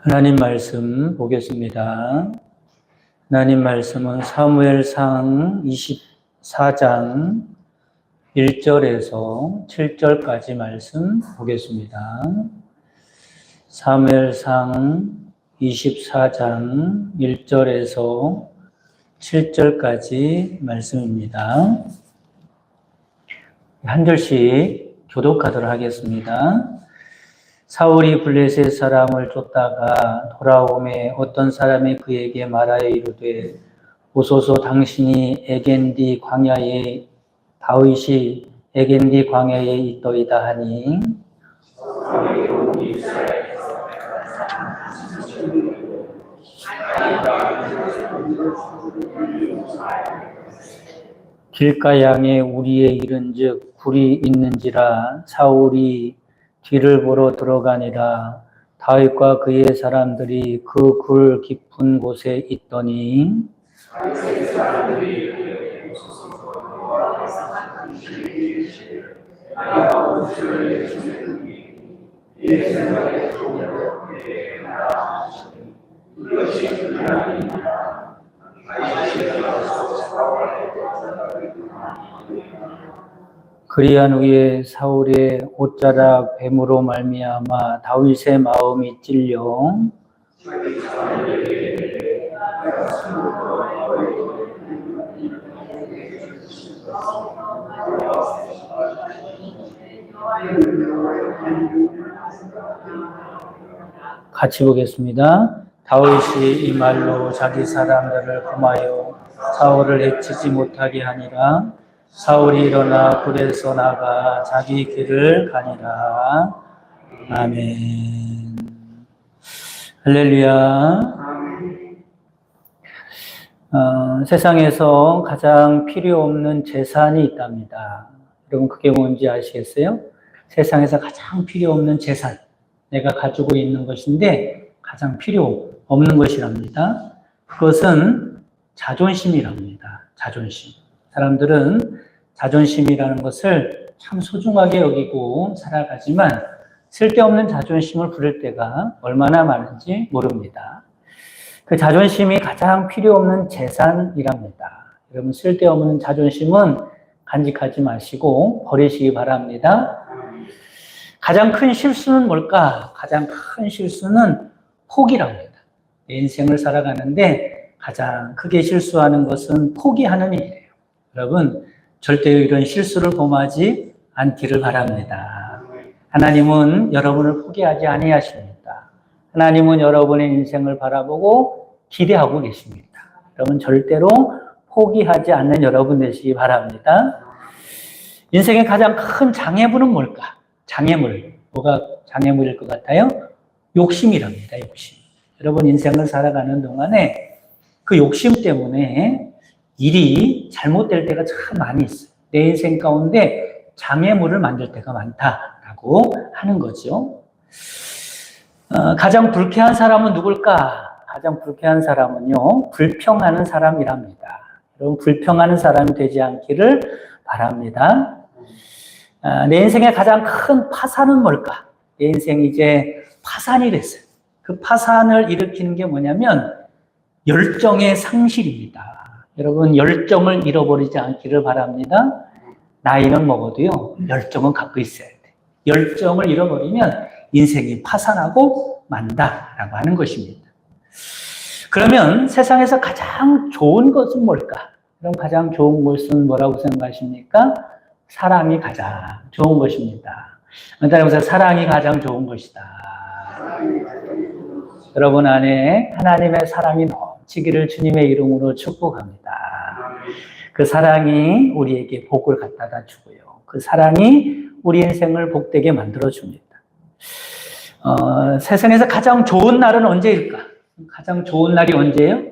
하나님 말씀 보겠습니다. 하나님 말씀은 사무엘상 24장 1절에서 7절까지 말씀 보겠습니다. 사무엘상 24장 1절에서 7절까지 말씀입니다. 한 절씩 교독하도록 하겠습니다. 사울이 블레셋 사람을 쫓다가 돌아오매 어떤 사람이 그에게 말하여 이르되 보소서 당신이 에겐디 광야에 다윗이 에겐디 광야에 있더이다 하니 길가양에 우리에 이른즉 굴이 있는지라 사울이 뒤를 보러 들어가니라 다윗과 그의 사람들이 그 굴 깊은 곳에 있더니 그리한 후에 사울의 옷자락 뱀으로 말미암아 다윗의 마음이 찔려 같이 보겠습니다. 다윗이 이 말로 자기 사람들을 금하여 사울을 해치지 못하게 하니라. 사울이 일어나 굴에서 나가 자기 길을 가니라. 아멘. 할렐루야. 세상에서 가장 필요 없는 재산이 있답니다. 여러분 그게 뭔지 아시겠어요? 세상에서 가장 필요 없는 재산, 내가 가지고 있는 것인데 가장 필요 없는 것이랍니다. 그것은 자존심이랍니다. 자존심. 사람들은 자존심이라는 것을 참 소중하게 여기고 살아가지만 쓸데없는 자존심을 부릴 때가 얼마나 많은지 모릅니다. 그 자존심이 가장 필요 없는 재산이랍니다. 여러분 쓸데없는 자존심은 간직하지 마시고 버리시기 바랍니다. 가장 큰 실수는 뭘까? 가장 큰 실수는 포기랍니다. 내 인생을 살아가는데 가장 크게 실수하는 것은 포기하는 일이에요. 여러분 절대 이런 실수를 범하지 않기를 바랍니다. 하나님은 여러분을 포기하지 아니하십니다. 하나님은 여러분의 인생을 바라보고 기대하고 계십니다. 여러분 절대로 포기하지 않는 여러분 되시기 바랍니다. 인생의 가장 큰 장애물은 뭘까? 장애물. 뭐가 장애물일 것 같아요? 욕심이랍니다. 욕심. 여러분 인생을 살아가는 동안에 그 욕심 때문에 일이 잘못될 때가 참 많이 있어요. 내 인생 가운데 장애물을 만들 때가 많다라고 하는 거죠. 가장 불쾌한 사람은 누굴까? 가장 불쾌한 사람은요, 불평하는 사람이랍니다. 여러분 불평하는 사람이 되지 않기를 바랍니다. 내 인생의 가장 큰 파산은 뭘까? 내 인생이 이제 파산이 됐어요. 그 파산을 일으키는 게 뭐냐면 열정의 상실입니다. 여러분 열정을 잃어버리지 않기를 바랍니다. 나이는 먹어도요 열정은 갖고 있어야 돼. 열정을 잃어버리면 인생이 파산하고 만다라고 하는 것입니다. 그러면 세상에서 가장 좋은 것은 뭘까? 그럼 가장 좋은 것은 뭐라고 생각하십니까? 사랑이 가장 좋은 것입니다. 따라서 사랑이 가장 좋은 것이다. 여러분 안에 하나님의 사랑이 넘치기를 주님의 이름으로 축복합니다. 그 사랑이 우리에게 복을 갖다가 주고요. 그 사랑이 우리 인생을 복되게 만들어줍니다. 세상에서 가장 좋은 날은 언제일까? 가장 좋은 날이 언제예요?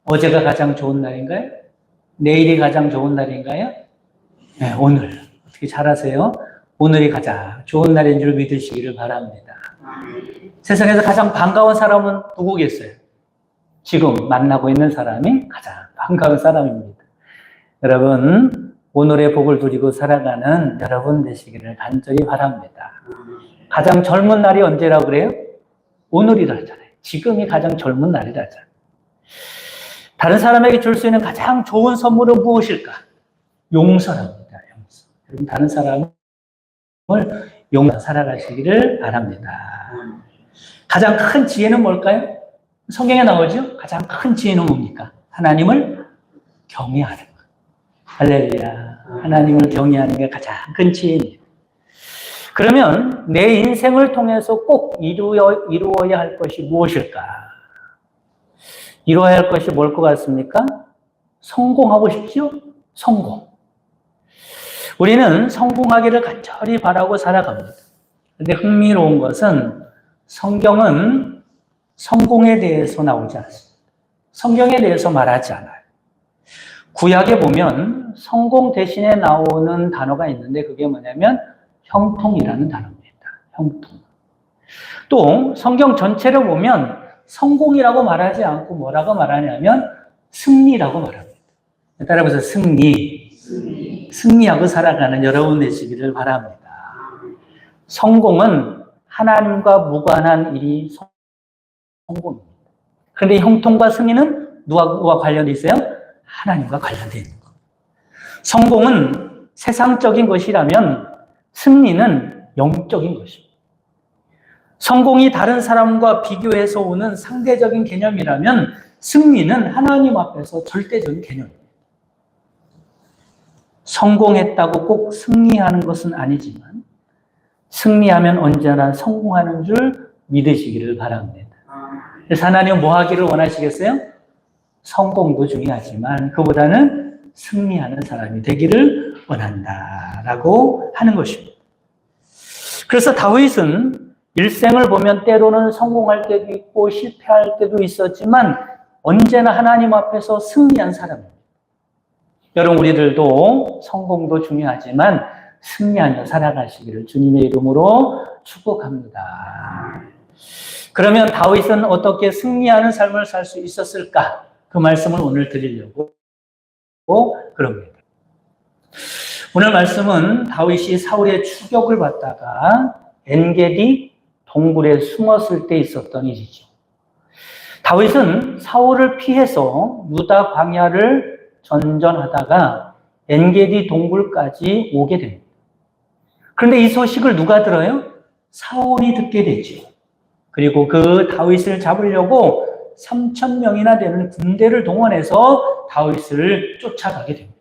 어제가 가장 좋은 날인가요? 내일이 가장 좋은 날인가요? 네, 오늘. 어떻게 잘 아세요? 오늘이 가장 좋은 날인 줄 믿으시기를 바랍니다. 세상에서 가장 반가운 사람은 누구겠어요? 지금 만나고 있는 사람이 가장 반가운 사람입니다. 여러분, 오늘의 복을 누리고 살아가는 여러분 되시기를 간절히 바랍니다. 가장 젊은 날이 언제라고 그래요? 오늘이라 하잖아요. 지금이 가장 젊은 날이라자. 다른 사람에게 줄 수 있는 가장 좋은 선물은 무엇일까? 용서랍니다. 용서. 여러분, 다른 사람을 용서 살아가시기를 바랍니다. 가장 큰 지혜는 뭘까요? 성경에 나오죠? 가장 큰 지혜는 뭡니까? 하나님을 경외하는 것. 할렐루야. 하나님을 경외하는 게 가장 큰 지혜입니다. 그러면 내 인생을 통해서 꼭 이루어야 할 것이 무엇일까? 이루어야 할 것이 뭘 것 같습니까? 성공하고 싶죠? 성공. 우리는 성공하기를 간절히 바라고 살아갑니다. 그런데 흥미로운 것은 성경은 성공에 대해서 나오지 않습니다. 성경에 대해서 말하지 않아요. 구약에 보면 성공 대신에 나오는 단어가 있는데 그게 뭐냐면 형통이라는 단어입니다. 형통. 또 성경 전체를 보면 성공이라고 말하지 않고 뭐라고 말하냐면 승리라고 말합니다. 따라서 승리하고 살아가는 여러분 되시기를 바랍니다. 성공은 하나님과 무관한 일이 성공입니다. 그런데 형통과 승리는 누구와 관련이 있어요? 하나님과 관련되어 있는 것. 성공은 세상적인 것이라면 승리는 영적인 것입니다. 성공이 다른 사람과 비교해서 오는 상대적인 개념이라면 승리는 하나님 앞에서 절대적인 개념입니다. 성공했다고 꼭 승리하는 것은 아니지만 승리하면 언제나 성공하는 줄 믿으시기를 바랍니다. 그래서 하나님은 뭐 하기를 원하시겠어요? 성공도 중요하지만 그보다는 승리하는 사람이 되기를 원한다라고 하는 것입니다. 그래서 다윗은 일생을 보면 때로는 성공할 때도 있고 실패할 때도 있었지만 언제나 하나님 앞에서 승리한 사람입니다. 여러분 우리들도 성공도 중요하지만 승리하며 살아가시기를 주님의 이름으로 축복합니다. 그러면 다윗은 어떻게 승리하는 삶을 살 수 있었을까? 그 말씀을 오늘 드리려고 그럽니다. 오늘 말씀은 다윗이 사울의 추격을 받다가 엔게디 동굴에 숨었을 때 있었던 일이죠. 다윗은 사울을 피해서 유다 광야를 전전하다가 엔게디 동굴까지 오게 됩니다. 그런데 이 소식을 누가 들어요? 사울이 듣게 되죠. 그리고 그 다윗을 잡으려고 3,000명이나 되는 군대를 동원해서 다윗을 쫓아가게 됩니다.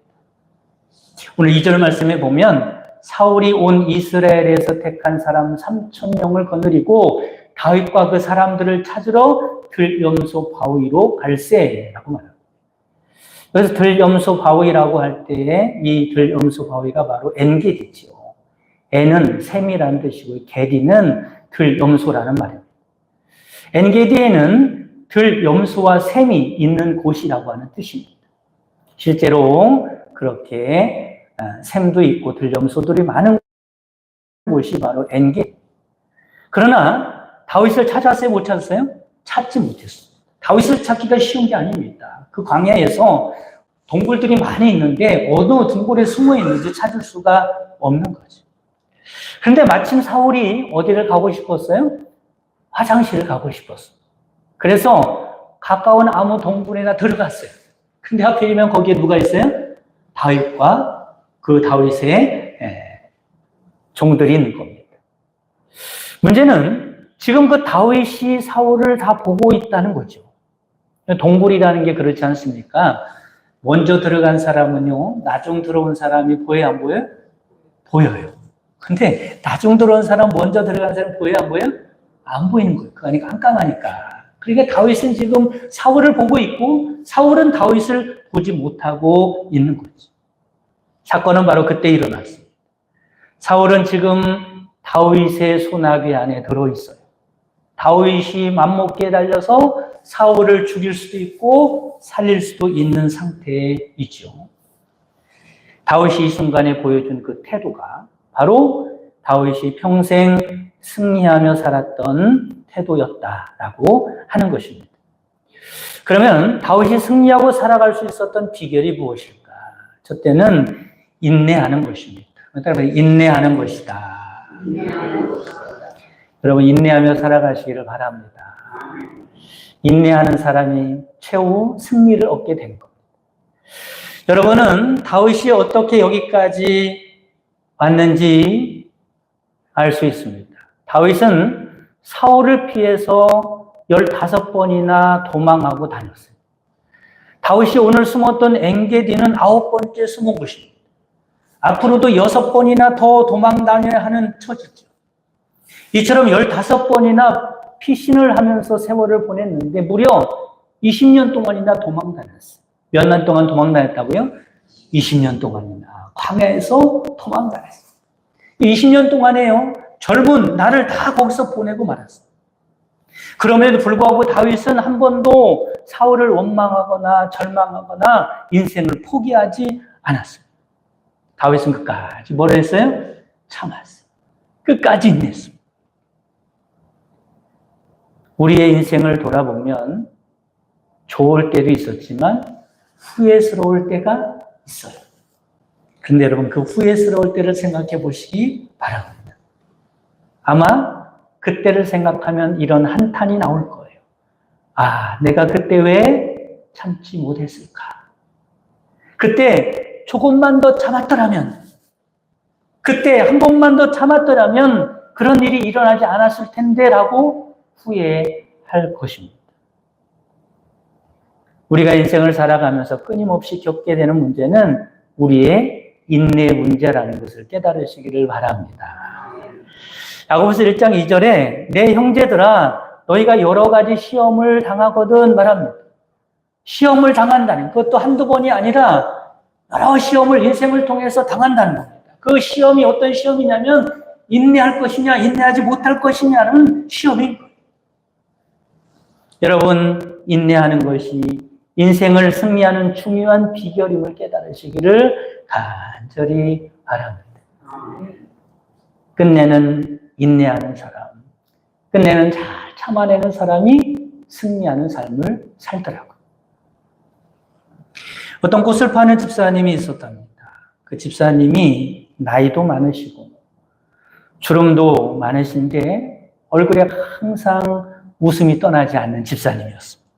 오늘 2절 말씀에 보면 사울이 온 이스라엘에서 택한 사람 3,000명을 거느리고 다윗과 그 사람들을 찾으러 들염소 바위로 갈세라고 말합니다. 그래서 들염소 바위라고 할 때에 이 들염소 바위가 바로 엔게디지요. 엔은 샘이라는 뜻이고 게디는 들염소라는 말입니다. 엔게디에는 들염소와 샘이 있는 곳이라고 하는 뜻입니다. 실제로 그렇게 샘도 있고 들염소들이 많은 곳이 바로 엔게디. 그러나 다윗을 찾았어요? 못 찾았어요? 찾지 못했어요. 다윗을 찾기가 쉬운 게 아닙니다. 그 광야에서 동굴들이 많이 있는데 어느 동굴에 숨어 있는지 찾을 수가 없는 거죠. 그런데 마침 사울이 어디를 가고 싶었어요? 화장실을 가고 싶었어요. 그래서 가까운 아무 동굴에나 들어갔어요. 근데 하필이면 거기에 누가 있어요? 다윗과 그 다윗의 종들이 있는 겁니다. 문제는 지금 그 다윗이 사울을 다 보고 있다는 거죠. 동굴이라는 게 그렇지 않습니까? 먼저 들어간 사람은요, 나중 들어온 사람이 보여요, 안 보여요? 보여요. 근데 나중 들어온 사람, 먼저 들어간 사람 보여요, 안 보여요? 안 보이는 거예요. 그러니까 깜깜하니까. 그러니까 다윗은 지금 사울을 보고 있고 사울은 다윗을 보지 못하고 있는 거죠. 사건은 바로 그때 일어났습니다. 사울은 지금 다윗의 소나기 안에 들어있어요. 다윗이 맘먹기에 달려서 사울을 죽일 수도 있고 살릴 수도 있는 상태이죠. 다윗이 이 순간에 보여준 그 태도가 바로 다윗이 평생 승리하며 살았던 태도였다라고 하는 것입니다. 그러면 다윗이 승리하고 살아갈 수 있었던 비결이 무엇일까? 첫 때는 인내하는 것입니다. 따라서 인내하는 것이다. 여러분 인내하며 살아가시기를 바랍니다. 인내하는 사람이 최후 승리를 얻게 된 겁니다. 여러분은 다윗이 어떻게 여기까지 왔는지 알 수 있습니다. 다윗은 사울을 피해서 15번이나 도망하고 다녔어요. 다윗이 오늘 숨었던 엔게디는 9번째 숨은 곳입니다. 앞으로도 6번이나 더 도망 다녀야 하는 처지죠. 이처럼 15번이나 피신을 하면서 세월을 보냈는데 무려 20년 동안이나 도망 다녔어요. 몇 년 동안 도망 다녔다고요? 20년 동안이나 광야에서 도망 다녔어요. 20년 동안에요, 젊은 나를 다 거기서 보내고 말았어요. 그럼에도 불구하고 다윗은 한 번도 사울을 원망하거나 절망하거나 인생을 포기하지 않았어요. 다윗은 끝까지 뭘 했어요? 참았어요. 끝까지 인내했습니다. 우리의 인생을 돌아보면 좋을 때도 있었지만 후회스러울 때가 있어요. 그런데 여러분, 그 후회스러울 때를 생각해 보시기 바랍니다. 아마 그때를 생각하면 이런 한탄이 나올 거예요. 아, 내가 그때 왜 참지 못했을까? 그때 조금만 더 참았더라면, 그때 한 번만 더 참았더라면 그런 일이 일어나지 않았을 텐데 라고 후회할 것입니다. 우리가 인생을 살아가면서 끊임없이 겪게 되는 문제는 우리의 인내 문제라는 것을 깨달으시기를 바랍니다. 야고보서 1장 2절에 내 형제들아 너희가 여러 가지 시험을 당하거든 말합니다. 시험을 당한다는 그것도 한두 번이 아니라 여러 시험을 인생을 통해서 당한다는 겁니다. 그 시험이 어떤 시험이냐면 인내할 것이냐 인내하지 못할 것이냐는 시험인 거예요. 여러분, 인내하는 것이 인생을 승리하는 중요한 비결임을 깨달으시기를 간절히 바랍니다. 끝내는 인내하는 사람, 끝내는 잘 참아내는 사람이 승리하는 삶을 살더라고요. 어떤 꽃을 파는 집사님이 있었답니다. 그 집사님이 나이도 많으시고 주름도 많으신데 얼굴에 항상 웃음이 떠나지 않는 집사님이었습니다.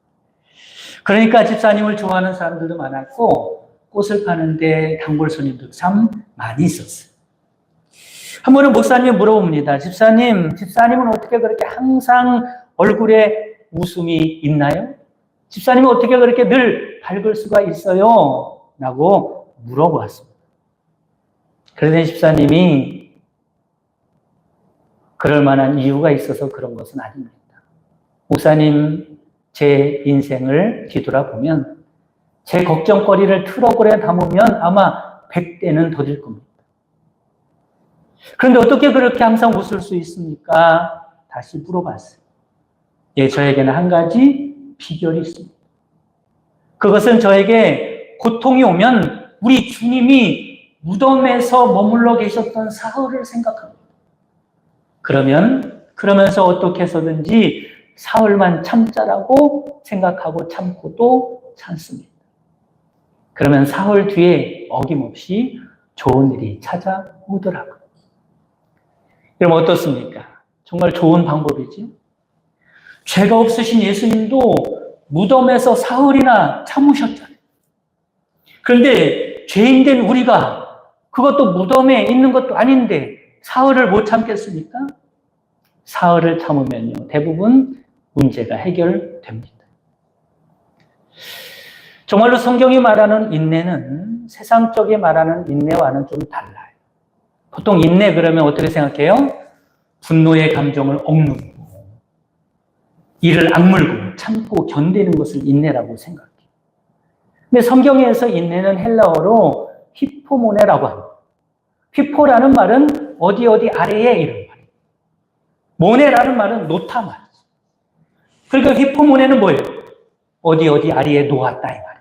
그러니까 집사님을 좋아하는 사람들도 많았고 꽃을 파는데 단골 손님도 참 많이 있었어요. 한 번은 목사님이 물어봅니다. 집사님은 어떻게 그렇게 항상 얼굴에 웃음이 있나요? 집사님은 어떻게 그렇게 늘 밝을 수가 있어요? 라고 물어보았습니다. 그러더니 집사님이 그럴 만한 이유가 있어서 그런 것은 아닙니다. 목사님, 제 인생을 뒤돌아보면 제 걱정거리를 트럭으로 담으면 아마 100대는 더 될 겁니다. 그런데 어떻게 그렇게 항상 웃을 수 있습니까? 다시 물어봤어요. 예, 저에게는 한 가지 비결이 있습니다. 그것은 저에게 고통이 오면 우리 주님이 무덤에서 머물러 계셨던 사흘을 생각합니다. 그러면서 어떻게 해서든지 사흘만 참자라고 생각하고 참고 또 참습니다. 그러면 사흘 뒤에 어김없이 좋은 일이 찾아오더라고요. 그럼 어떻습니까? 정말 좋은 방법이죠. 죄가 없으신 예수님도 무덤에서 사흘이나 참으셨잖아요. 그런데 죄인된 우리가 그것도 무덤에 있는 것도 아닌데 사흘을 못 참겠습니까? 사흘을 참으면요, 대부분 문제가 해결됩니다. 정말로 성경이 말하는 인내는 세상적이 말하는 인내와는 좀 달라요. 보통 인내 그러면 어떻게 생각해요? 분노의 감정을 억누르고 이를 악물고 참고 견디는 것을 인내라고 생각해요. 근데 성경에서 인내는 헬라어로 히포모네라고 합니다. 히포라는 말은 어디 아래에 이런 말이에요. 모네라는 말은 놓다 말이죠. 그러니까 히포모네는 뭐예요? 어디 아래에 놓았다 이 말이에요.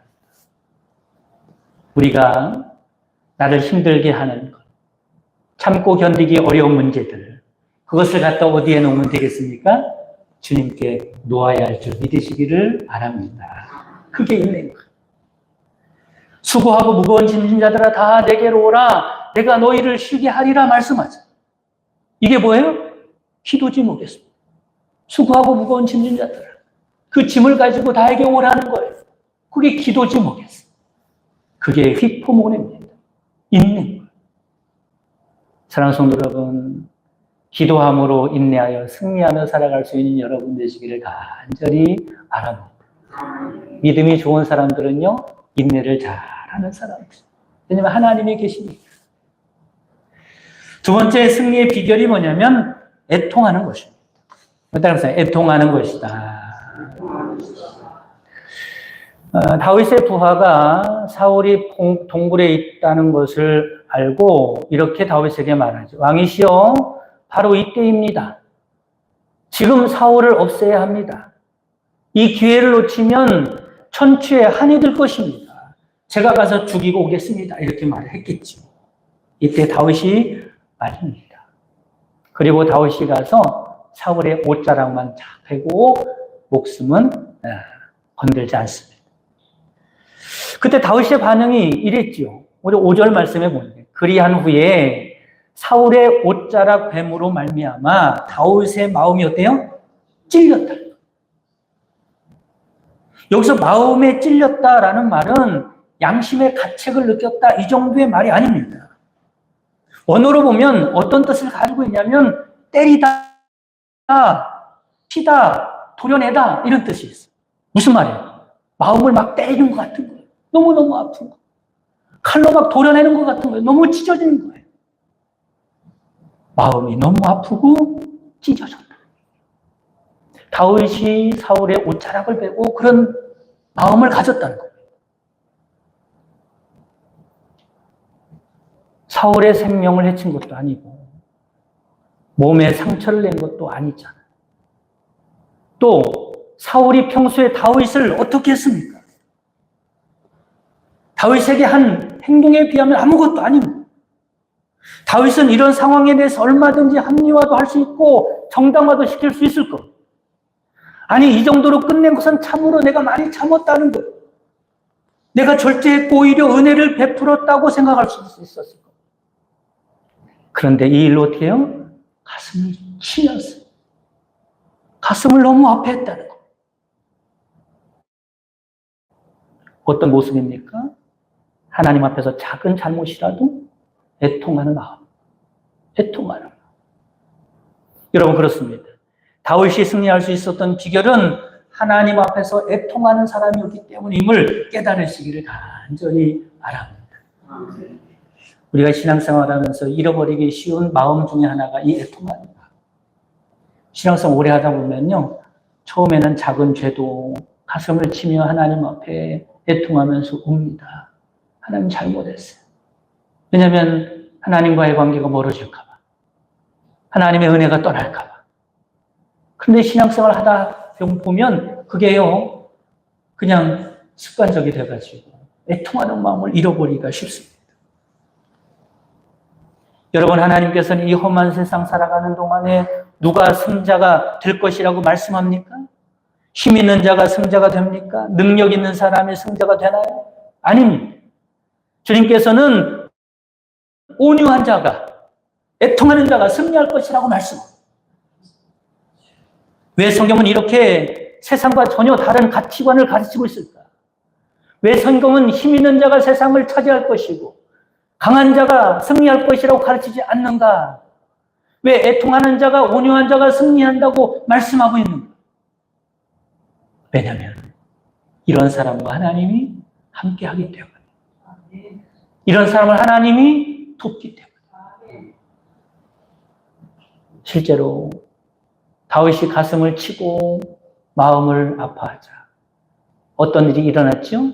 우리가 나를 힘들게 하는 것, 참고 견디기 어려운 문제들, 그것을 갖다 어디에 놓으면 되겠습니까? 주님께 놓아야 할 줄 믿으시기를 바랍니다. 그게 인내인 거예요. 수고하고 무거운 짐진 자들아 다 내게로 오라. 내가 너희를 쉬게 하리라 말씀하죠. 이게 뭐예요? 기도 제목이었습니다. 수고하고 무거운 짐진 자들아. 그 짐을 가지고 나에게 오라는 거예요. 그게 기도 제목이었어요. 그게 휘포모네입니다. 있는 거예요. 사랑하는 성도 여러분, 기도함으로 인내하여 승리하며 살아갈 수 있는 여러분 되시기를 간절히 바랍니다. 믿음이 좋은 사람들은요, 인내를 잘하는 사람들. 왜냐하면 하나님이 계시니까. 두 번째 승리의 비결이 뭐냐면 애통하는 것입니다. 따라서 애통하는 것이다. 다윗의 부하가 사울이 동굴에 있다는 것을 알고 이렇게 다윗에게 말하죠. 왕이시여, 바로 이때입니다. 지금 사울을 없애야 합니다. 이 기회를 놓치면 천추에 한이 들 것입니다. 제가 가서 죽이고 오겠습니다. 이렇게 말을 했겠죠. 이때 다윗이 말입니다. 그리고 다윗이 가서 사울의 옷자락만 쫙 빼고 목숨은 건들지 않습니다. 그때 다윗의 반응이 이랬지요. 우리 5절 말씀에 보면 그리한 후에 사울의 옷자락 뱀으로 말미암아 다윗의 마음이 어때요? 찔렸다. 여기서 마음에 찔렸다라는 말은 양심의 가책을 느꼈다 이 정도의 말이 아닙니다. 원어로 보면 어떤 뜻을 가지고 있냐면 때리다, 치다, 도려내다 이런 뜻이 있어요. 무슨 말이에요? 마음을 막 때리는 것 같은 거예요. 너무너무 아픈 거. 칼로 막 도려내는 것 같은 거예요. 너무 찢어지는 거예요. 마음이 너무 아프고 찢어졌다. 다윗이 사울의 옷자락을 베고 그런 마음을 가졌다는 거예요. 사울의 생명을 해친 것도 아니고 몸에 상처를 낸 것도 아니잖아요. 또 사울이 평소에 다윗을 어떻게 했습니까? 다윗에게 한 행동에 비하면 아무것도 아닙니다. 다윗은 이런 상황에 대해서 얼마든지 합리화도 할 수 있고 정당화도 시킬 수 있을 것. 아니 이 정도로 끝낸 것은 참으로 내가 많이 참았다는 것. 내가 절제했고 오히려 은혜를 베풀었다고 생각할 수 있었을 것. 그런데 이 일로 어떻게 해요? 가슴이 치였어요. 가슴을 너무 아파했다는 것. 어떤 모습입니까? 하나님 앞에서 작은 잘못이라도 애통하는 마음. 애통하는 마음. 여러분 그렇습니다. 다윗이 승리할 수 있었던 비결은 하나님 앞에서 애통하는 사람이었기 때문임을 깨달으시기를 간절히 바랍니다. 우리가 신앙생활하면서 잃어버리기 쉬운 마음 중에 하나가 이 애통하는 마음. 신앙생활 오래 하다 보면요. 처음에는 작은 죄도 가슴을 치며 하나님 앞에 애통하면서 웁니다. 하나님 잘못했어요. 왜냐하면 하나님과의 관계가 멀어질까 봐. 하나님의 은혜가 떠날까 봐. 그런데 신앙생활 하다 보면 그게요. 그냥 습관적이 돼가지고 애통하는 마음을 잃어버리기가 쉽습니다. 여러분 하나님께서는 이 험한 세상 살아가는 동안에 누가 승자가 될 것이라고 말씀합니까? 힘 있는 자가 승자가 됩니까? 능력 있는 사람이 승자가 되나요? 아닙니다. 주님께서는 온유한 자가, 애통하는 자가 승리할 것이라고 말씀합니다. 왜 성경은 이렇게 세상과 전혀 다른 가치관을 가르치고 있을까? 왜 성경은 힘 있는 자가 세상을 차지할 것이고 강한 자가 승리할 것이라고 가르치지 않는가? 왜 애통하는 자가, 온유한 자가 승리한다고 말씀하고 있는가? 왜냐하면 이런 사람과 하나님이 함께하기 때문에. 이런 사람을 하나님이 돕기 때문에. 실제로 다윗이 가슴을 치고 마음을 아파하자 어떤 일이 일어났죠?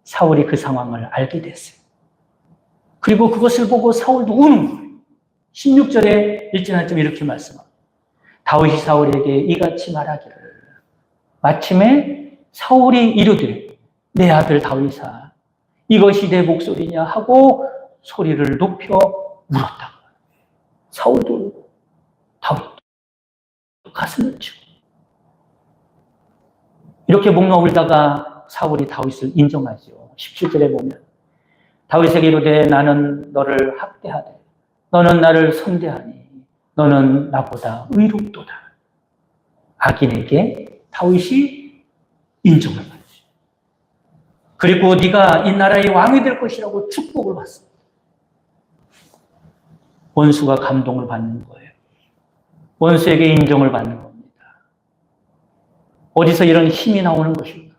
사울이 그 상황을 알게 됐어요. 그리고 그것을 보고 사울도 우는 거예요. 16절에 1절쯤 이렇게 말씀합니다. 다윗이 사울에게 이같이 말하기를 마침에 사울이 이르되 내 아들 다윗아 이것이 내 목소리냐 하고 소리를 높여 울었다. 사울도 다윗도 가슴을 치고 이렇게 목놓아 울다가 사울이 다윗을 인정하죠. 17절에 보면 다윗에게 이르되 나는 너를 학대하되 너는 나를 선대하니 너는 나보다 의롭도다. 악인에게 다윗이 인정을 받지. 그리고 네가 이 나라의 왕이 될 것이라고 축복을 받습니다. 원수가 감동을 받는 거예요. 원수에게 인정을 받는 겁니다. 어디서 이런 힘이 나오는 것일까?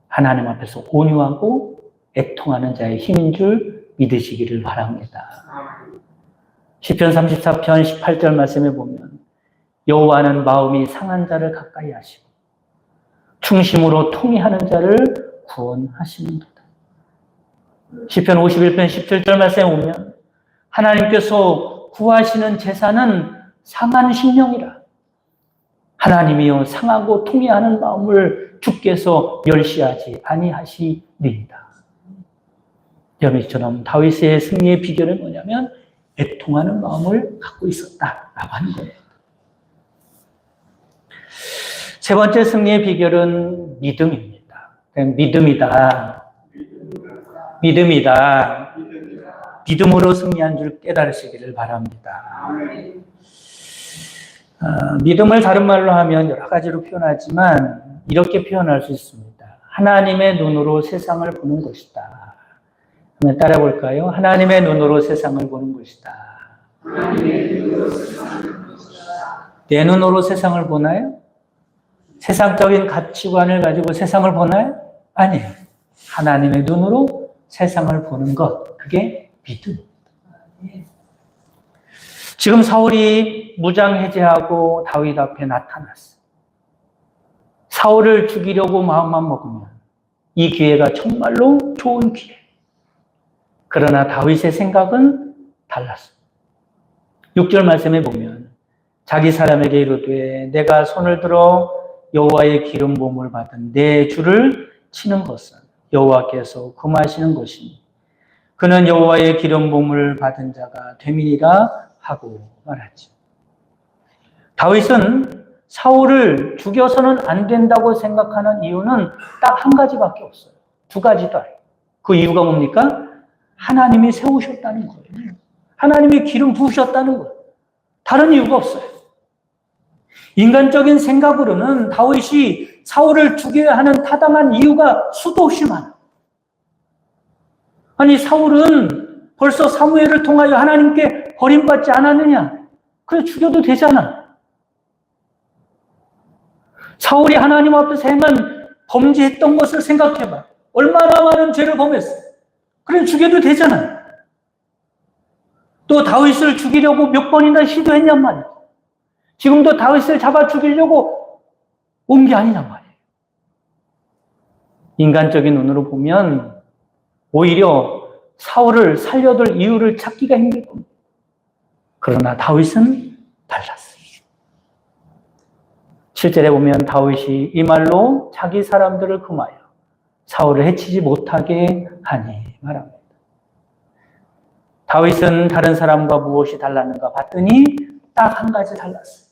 하나님 앞에서 온유하고 애통하는 자의 힘인 줄 믿으시기를 바랍니다. 시편 34편 18절 말씀에 보면 여호와는 마음이 상한 자를 가까이 하시고 충심으로 통회하는 자를 구원하시는도다. 시편 51편 17절 말씀에 보면 하나님께서 구하시는 제사는 상한 심령이라. 하나님이여 상하고 통회하는 마음을 주께서 멸시하지 아니하시리이다. 여러분처럼 다윗의 승리의 비결은 뭐냐면 애통하는 마음을 갖고 있었다라고 하는 거예요. 세 번째 승리의 비결은 믿음입니다. 믿음이다. 믿음이다. 믿음으로 승리한 줄 깨달으시기를 바랍니다. 믿음을 다른 말로 하면 여러 가지로 표현하지만 이렇게 표현할 수 있습니다. 하나님의 눈으로 세상을 보는 것이다. 한번 따라 볼까요? 하나님의 눈으로 세상을 보는 것이다. 내 눈으로 세상을 보나요? 세상적인 가치관을 가지고 세상을 보나요? 아니에요. 하나님의 눈으로 세상을 보는 것, 그게 믿음입니다. 지금 사울이 무장 해제하고 다윗 앞에 나타났어요. 사울을 죽이려고 마음만 먹으면 이 기회가 정말로 좋은 기회. 그러나 다윗의 생각은 달랐어요. 6절 말씀에 보면 자기 사람에게 이르되 내가 손을 들어 여호와의 기름 부음을 받은 내 주를 치는 것은 여호와께서 금하시는 것이니 그는 여호와의 기름 부음을 받은 자가 됨이니라 하고 말하지. 다윗은 사울을 죽여서는 안 된다고 생각하는 이유는 딱 한 가지밖에 없어요. 두 가지도 아니에요. 그 이유가 뭡니까? 하나님이 세우셨다는 거예요. 하나님이 기름 부으셨다는 거예요. 다른 이유가 없어요. 인간적인 생각으로는 다윗이 사울을 죽여야 하는 타당한 이유가 수도 없이 많아요. 아니 사울은 벌써 사무엘을 통하여 하나님께 버림받지 않았느냐? 그래 죽여도 되잖아. 사울이 하나님 앞에서 행한 범죄했던 것을 생각해봐. 얼마나 많은 죄를 범했어. 그래 죽여도 되잖아. 또 다윗을 죽이려고 몇 번이나 시도했냔 말이야. 지금도 다윗을 잡아 죽이려고 온 게 아니냔 말이에요. 인간적인 눈으로 보면 오히려 사울을 살려둘 이유를 찾기가 힘들 겁니다. 그러나 다윗은 달랐어요. 7절에 보면 다윗이 이 말로 자기 사람들을 금하여 사울을 해치지 못하게 하니 말합니다. 다윗은 다른 사람과 무엇이 달랐는가 봤더니 딱 한 가지 달랐어요.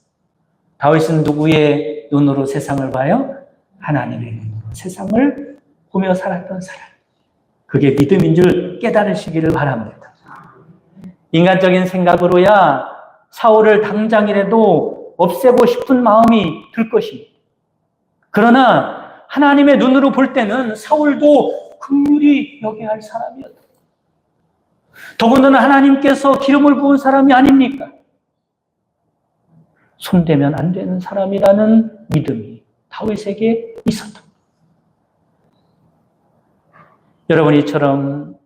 다윗은 누구의 눈으로 세상을 봐요? 하나님의 눈으로 세상을 보며 살았던 사람. 그게 믿음인 줄 깨달으시기를 바랍니다. 인간적인 생각으로야 사울을 당장이라도 없애고 싶은 마음이 들 것입니다. 그러나 하나님의 눈으로 볼 때는 사울도 긍휼히 여겨야 할 사람이었다. 더군다나 하나님께서 기름을 부은 사람이 아닙니까? 손대면 안 되는 사람이라는 믿음이 다윗에게 있었다. 여러분 이처럼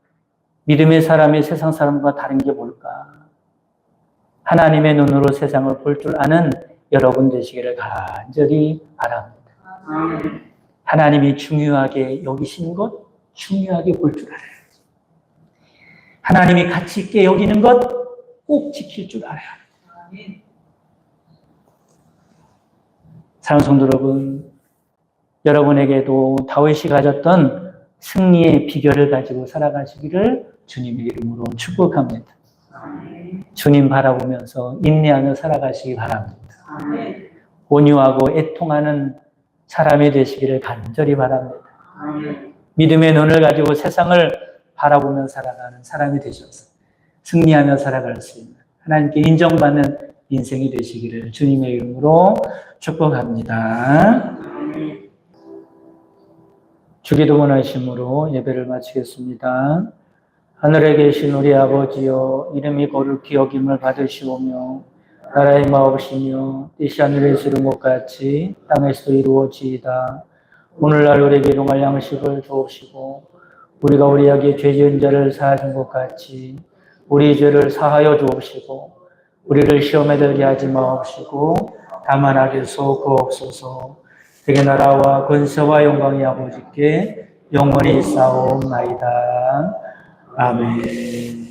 믿음의 사람이 세상 사람과 다른 게 뭘까? 하나님의 눈으로 세상을 볼 줄 아는 여러분 되시기를 간절히 바랍니다. 하나님이 중요하게 여기시는 것, 중요하게 볼 줄 알아요. 하나님이 가치 있게 여기는 것 꼭 지킬 줄 알아요. 사랑하는 성도 여러분, 여러분에게도 다윗이 가졌던 승리의 비결을 가지고 살아가시기를 주님의 이름으로 축복합니다. 주님 바라보면서 인내하며 살아가시기 바랍니다. 온유하고 애통하는 사람이 되시기를 간절히 바랍니다. 믿음의 눈을 가지고 세상을 바라보며 살아가는 사람이 되셔서 승리하며 살아갈 수 있는 하나님께 인정받는 인생이 되시기를 주님의 이름으로 축복합니다. 주기도 원하심으로 예배를 마치겠습니다. 하늘에 계신 우리 아버지여, 이름이 거룩히 여김을 받으시오며 나라의 마옵시며 뜻이 하늘에서 이룬 것 같이 땅에서도 이루어지이다. 오늘날 우리에게 일용할 양식을 주옵시고 우리가 우리에게 죄 지은 자를 사하준 것 같이 우리 죄를 사하여 주옵시고 우리를 시험에 들게 하지 마옵시고 다만 악에서 구하옵소서. 되게 나라와 권세와 영광이 아버지께 영원히 있사옵나이다. 아멘.